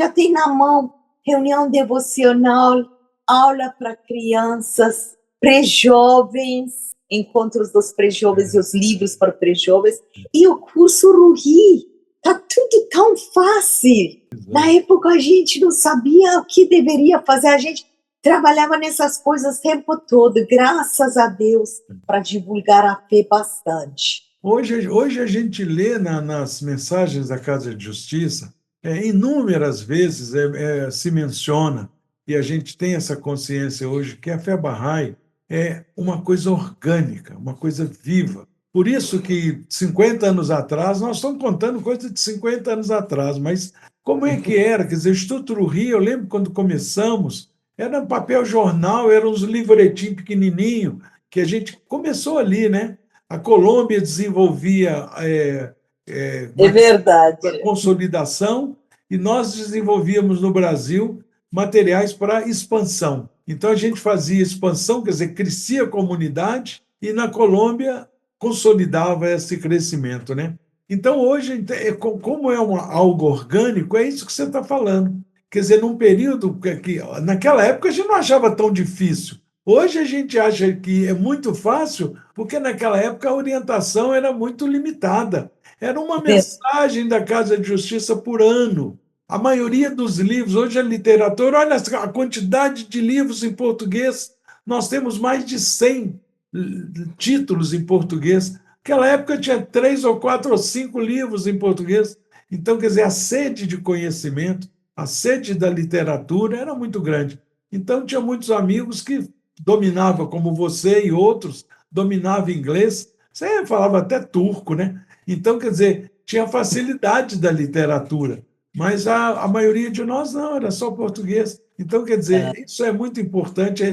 tem na mão reunião devocional, aula para crianças, pré-jovens, encontros dos pré-jovens e os livros para pré-jovens, e o curso Ruhi. Está tudo tão fácil. Na época, a gente não sabia o que deveria fazer, a gente trabalhava nessas coisas o tempo todo, graças a Deus, para divulgar a fé bastante. Hoje a gente lê nas mensagens da Casa de Justiça, inúmeras vezes se menciona, e a gente tem essa consciência hoje, que a fé Bahá'í é uma coisa orgânica, uma coisa viva. Por isso que 50 anos atrás, nós estamos contando coisa de 50 anos atrás, mas como é que era? Quer dizer, o Instituto Ruhi, eu lembro quando começamos, era papel jornal, eram uns livretinhos pequenininhos, que a gente começou ali, né? A Colômbia desenvolvia verdade. Consolidação e nós desenvolvíamos no Brasil materiais para expansão. Então, a gente fazia expansão, quer dizer, crescia a comunidade e na Colômbia consolidava esse crescimento, né? Então, hoje, como é algo orgânico, é isso que você está falando. Quer dizer, num período que naquela época a gente não achava tão difícil. Hoje a gente acha que é muito fácil, porque naquela época a orientação era muito limitada. Era uma mensagem da Casa de Justiça por ano. A maioria dos livros, hoje a literatura, olha a quantidade de livros em português, nós temos mais de 100 títulos em português. Naquela época tinha 3 ou 4 ou 5 livros em português. Então, quer dizer, a sede de conhecimento a sede da literatura era muito grande. Então, tinha muitos amigos que dominavam, como você e outros, dominavam inglês, você falava até turco, né? Então, quer dizer, tinha facilidade da literatura, mas a maioria de nós não, era só português. Então, quer dizer, isso é muito importante,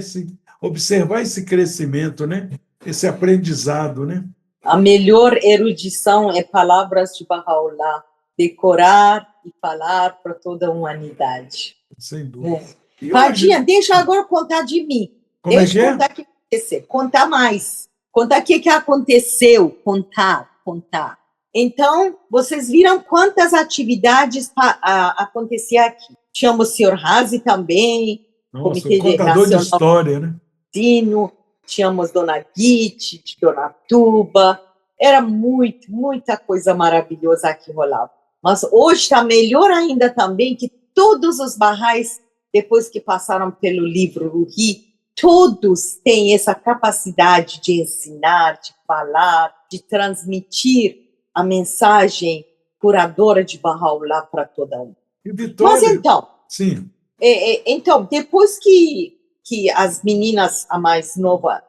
observar esse crescimento, né? Esse aprendizado, né? A melhor erudição é palavras de Baha'u'lláh, decorar e falar para toda a humanidade. Sem dúvida. E Padinha, hoje, deixa agora contar de mim. como é que Deixa é? contar o que aconteceu. Contar mais. Contar o que aconteceu. Contar. Então, vocês viram quantas atividades aconteciam aqui. Tínhamos o senhor Razi também, Nossa, Comitê contador de Nacional história, né? Dino, tínhamos Dona Guite, Dona Tuba, era muita coisa maravilhosa que rolava. Mas hoje está melhor ainda também que todos os barrais, depois que passaram pelo livro Ruhi, todos têm essa capacidade de ensinar, de falar, de transmitir a mensagem curadora de Baha'u'lláh para todo mundo. E Mas Vitória, então, sim, então, depois que as meninas, a mais nova,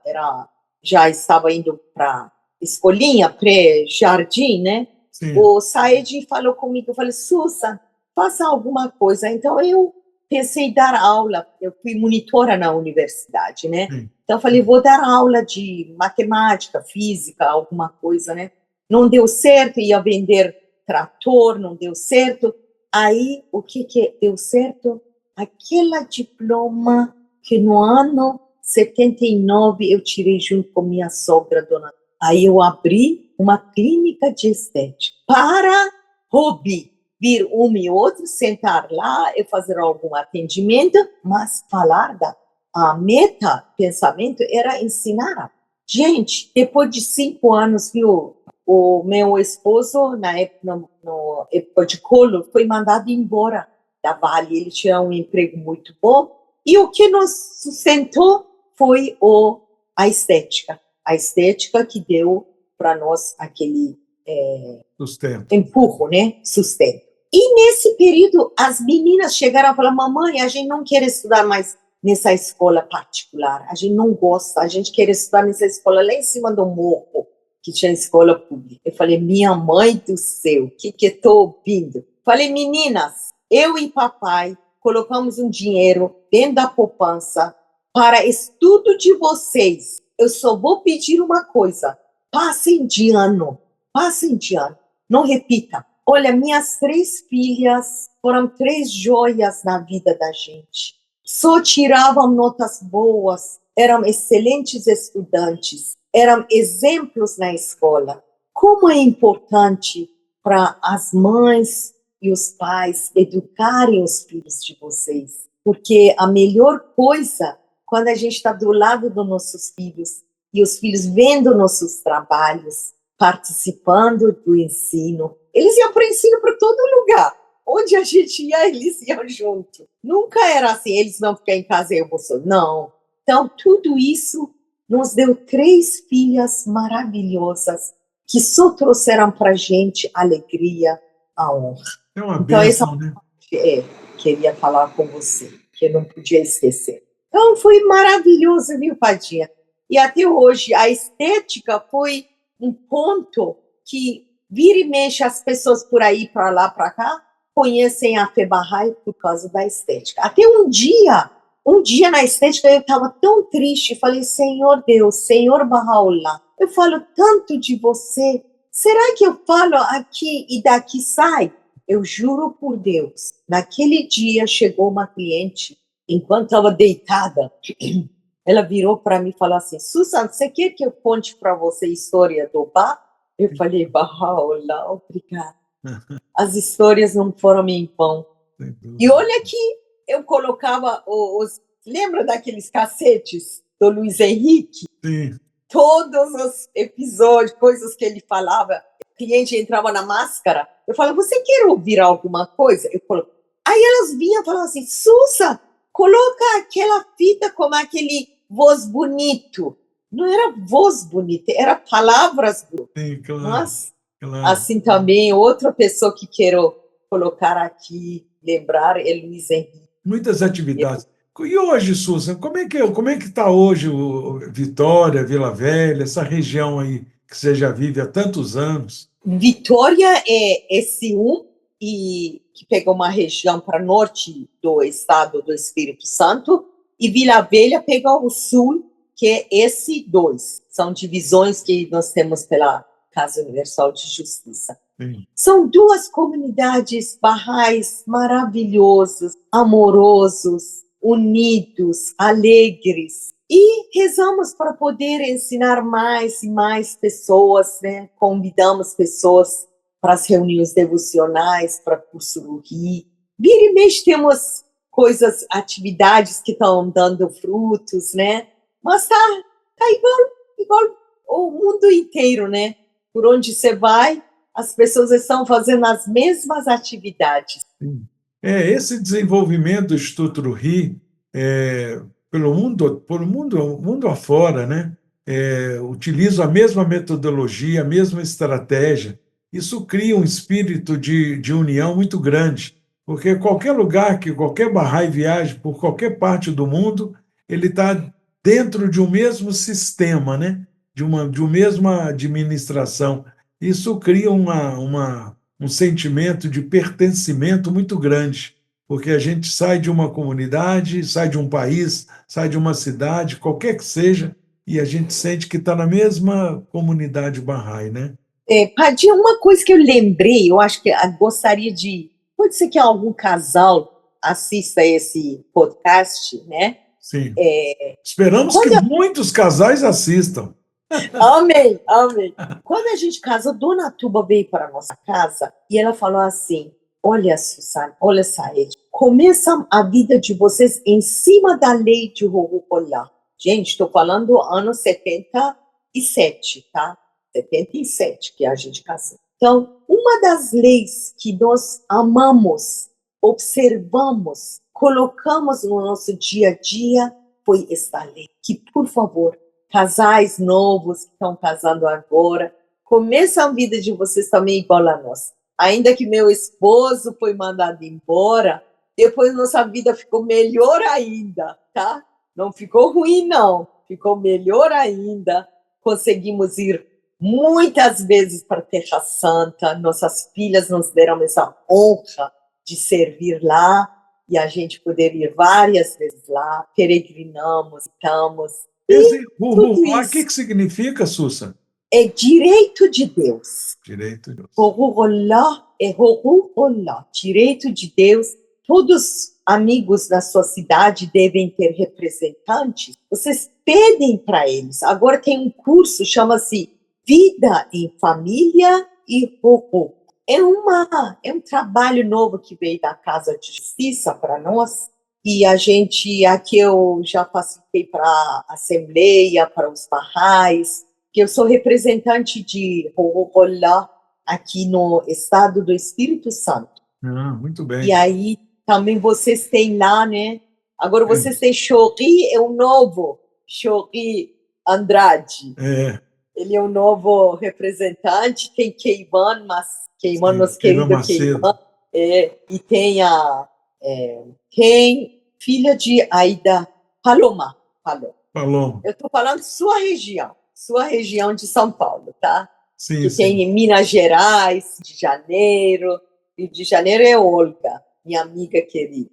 já estava indo para escolinha, pré-jardim, né? sim. O Saed falou comigo, eu falei, Susan, faça alguma coisa. Então, eu pensei em dar aula, eu fui monitora na universidade, né? Sim. Então, eu falei, vou dar aula de matemática, física, alguma coisa, né? Não deu certo, ia vender trator, não deu certo. Aí, o que deu certo? Aquela diploma que no ano 79 eu tirei junto com minha sogra, dona. Aí eu abri uma clínica de estética para hobby. Vir um e outro, sentar lá e fazer algum atendimento, mas falar a meta, pensamento, era ensinar. Gente, depois de 5 anos, viu, o meu esposo, na época, no época de colo, foi mandado embora da Vale. Ele tinha um emprego muito bom. E o que nos sustentou foi a estética. A estética que deu para nós aquele Sustento. empurro, né? Sustento. E nesse período, as meninas chegaram a falar, mamãe, a gente não quer estudar mais nessa escola particular. A gente não gosta, a gente quer estudar nessa escola lá em cima do morro, que tinha escola pública. Eu falei, minha mãe do céu, o que estou ouvindo? Falei, meninas, eu e papai colocamos um dinheiro dentro da poupança para estudo de vocês. Eu só vou pedir uma coisa, passem de ano, não repita. Olha, minhas 3 filhas foram 3 joias na vida da gente. Só tiravam notas boas, eram excelentes estudantes, eram exemplos na escola. Como é importante para as mães e os pais educarem os filhos de vocês. Porque a melhor coisa, quando a gente está do lado dos nossos filhos, e os filhos vendo nossos trabalhos, participando do ensino, eles iam para o ensino para todo lugar. Onde a gente ia, eles iam junto. Nunca era assim, eles vão ficar em casa e eu vou só. Não. Então, tudo isso nos deu 3 filhas maravilhosas que só trouxeram para a gente alegria, a honra. É uma Então, bênção, né? Queria falar com você, que eu não podia esquecer. Então, foi maravilhoso, viu, Padinha? E até hoje, a estética foi um ponto que vira e mexe as pessoas por aí, para lá, para cá, conhecem a Fé Bahá'í por causa da estética. Até um dia na estética, eu estava tão triste, falei, Senhor Deus, Senhor Baha'u'lláh, eu falo tanto de você, será que eu falo aqui e daqui sai? Eu juro por Deus, naquele dia chegou uma cliente, enquanto estava deitada, ela virou para mim e falou assim, Susan, você quer que eu conte para você a história do Bá? Eu falei, Baha'u'lláh, obrigada. As histórias não foram em vão. E olha que eu colocava lembra daqueles cassetes do Luiz Henrique? Sim. Todos os episódios, coisas que ele falava, o cliente entrava na máscara, eu falava, você quer ouvir alguma coisa? Eu coloco. Aí elas vinham e falavam assim, Susa, coloca aquela fita com aquele voz bonito. Não era voz bonita, era palavras bonitas. Sim, claro. Mas, Claro. assim também, outra pessoa que quero colocar aqui lembrar é Luiz Henrique. Muitas atividades. E hoje, Susan, como é que está hoje o Vitória, Vila Velha, essa região aí que você já vive há tantos anos? Vitória é esse e que pega uma região para norte do estado do Espírito Santo, e Vila Velha pega o sul, que é esse 2. São divisões que nós temos pela Casa Universal de Justiça. Sim. São 2 comunidades barrais maravilhosos, amorosos, unidos, alegres. E rezamos para poder ensinar mais e mais pessoas, né? Convidamos pessoas para as reuniões devocionais, para curso do Rio. Vira e mexe temos coisas, atividades que estão dando frutos, né? Mas tá igual o mundo inteiro, né? Por onde você vai, as pessoas estão fazendo as mesmas atividades. Sim. Esse desenvolvimento do Instituto do Rio, pelo mundo afora, né? Utiliza a mesma metodologia, a mesma estratégia. Isso cria um espírito de união muito grande, porque qualquer lugar que qualquer Bahá'í viaje por qualquer parte do mundo, ele está dentro de um mesmo sistema, né? de uma mesma administração. Isso cria um sentimento de pertencimento muito grande, porque a gente sai de uma comunidade, sai de um país, sai de uma cidade, qualquer que seja, e a gente sente que está na mesma comunidade Bahá'í, né? Padinha, uma coisa que eu lembrei, eu acho que gostaria de... Pode ser que algum casal assista esse podcast, né? Sim. Esperamos que muitos casais assistam. Amém, amém. Quando a gente casou, Dona Tuba veio para a nossa casa e ela falou assim: olha, Susana, olha, Saed, começa a vida de vocês em cima da lei de Horukolá. Gente, estou falando do ano 77, tá? 77 que a gente casou. Então, uma das leis que nós amamos, observamos, colocamos no nosso dia a dia foi esta lei. Que, por favor, casais novos que estão casando agora, começam a vida de vocês também igual a nós. Ainda que meu esposo foi mandado embora, depois nossa vida ficou melhor ainda, tá? Não ficou ruim, não. Ficou melhor ainda. Conseguimos ir muitas vezes para a Terra Santa. Nossas filhas nos deram essa honra de servir lá e a gente poder ir várias vezes lá. Peregrinamos, estamos. O que significa, Susan? É direito de Deus. Direito de Deus. Horurolá é horurolá, direito de Deus. Todos amigos da sua cidade devem ter representantes. Vocês pedem para eles. Agora tem um curso, chama-se Vida em Família e Horur. É um trabalho novo que veio da Casa de Justiça para nós. E a gente, aqui eu já facilitei para a Assembleia, para os Bahá'ís, que eu sou representante de Horurolá aqui no estado do Espírito Santo. Muito bem. E aí também vocês têm lá, né? Agora vocês têm Chori, é o novo Chori Andrade. Ele é o novo representante. Tem Keivan, nosso querido Keivan. E tem a... Quem? Filha de Aida Paloma. Eu estou falando sua região de São Paulo, tá? Sim, que sim. Tem em Minas Gerais, de Janeiro. Rio de Janeiro é Olga, minha amiga querida.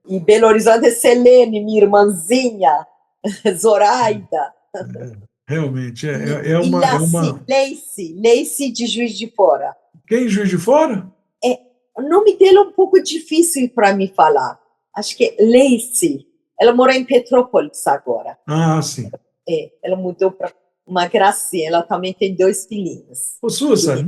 E Belo Horizonte é Selene, minha irmãzinha, Zoraida. Realmente, Leice de Juiz de Fora. Quem, Juiz de Fora? O nome dele é um pouco difícil para me falar. Acho que é Leice. Ela mora em Petrópolis agora. Sim. Ela mudou para uma gracinha. Ela também tem 2 filhinhos. Ô, Susan,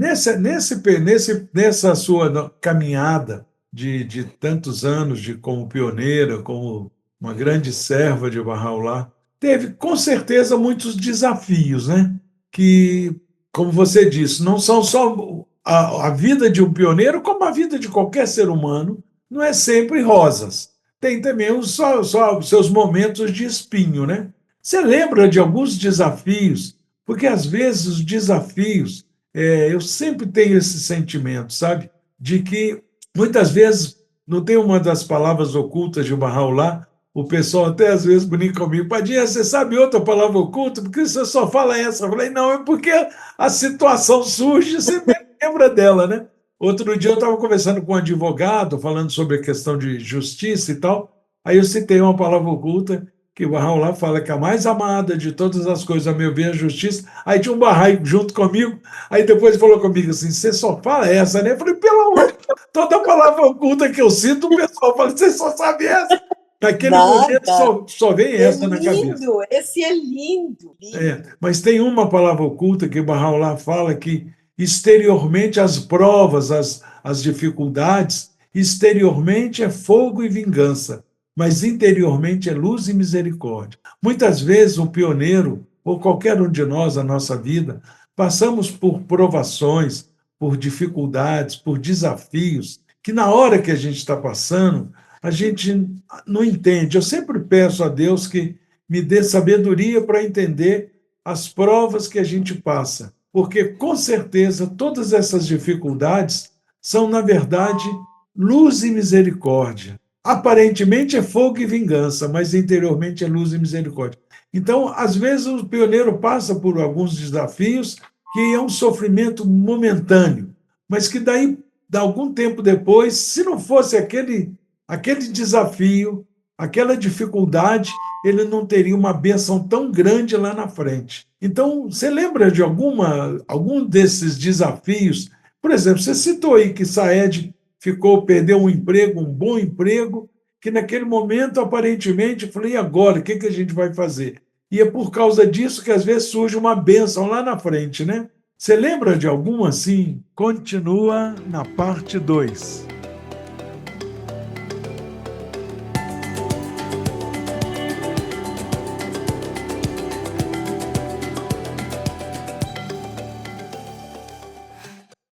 nessa sua caminhada de tantos anos como pioneira, como uma grande serva de Bahá'u'lláh, teve, com certeza, muitos desafios, né? Que, como você disse, não são só a vida de um pioneiro, como a vida de qualquer ser humano, não é sempre rosas. Tem também os seus momentos de espinho, né? Você lembra de alguns desafios? Porque, às vezes, os desafios, eu sempre tenho esse sentimento, sabe? De que, muitas vezes, Não tem uma das palavras ocultas de Bahá'u'lláh? O pessoal até às vezes brinca comigo, Padinha, você sabe outra palavra oculta? Porque você só fala essa. Eu falei, não, é porque a situação surge, você lembra dela, né? Outro dia eu estava conversando com um advogado, falando sobre a questão de justiça e tal, aí eu citei uma palavra oculta, que o Bahá'u'lláh fala que a mais amada de todas as coisas, a meu ver, é a justiça. Aí tinha um Bahá'í junto comigo, aí depois falou comigo assim, você só fala essa, né? Eu falei, pelo amor de Deus, toda palavra oculta que eu sinto, o pessoal fala, você só sabe essa? Naquele momento Nada. só vem É essa na cabeça. lindo, esse é lindo, lindo. Mas tem uma palavra oculta que Bahá'u'lláh fala que exteriormente as provas, as dificuldades, exteriormente é fogo e vingança, mas interiormente é luz e misericórdia. Muitas vezes o pioneiro, ou qualquer um de nós na nossa vida, passamos por provações, por dificuldades, por desafios, que na hora que a gente está passando, a gente não entende. Eu sempre peço a Deus que me dê sabedoria para entender as provas que a gente passa, porque com certeza todas essas dificuldades são, na verdade, luz e misericórdia. Aparentemente é fogo e vingança, mas interiormente é luz e misericórdia. Então, às vezes, o pioneiro passa por alguns desafios que é um sofrimento momentâneo, mas que daí, de algum tempo depois, se não fosse aquele desafio, aquela dificuldade, ele não teria uma bênção tão grande lá na frente. Então, você lembra de algum desses desafios? Por exemplo, você citou aí que Saed perdeu um emprego, um bom emprego, que naquele momento, aparentemente, eu falei, e agora, o que a gente vai fazer? E é por causa disso que às vezes surge uma bênção lá na frente, né? Você lembra de algum assim? Continua na parte 2.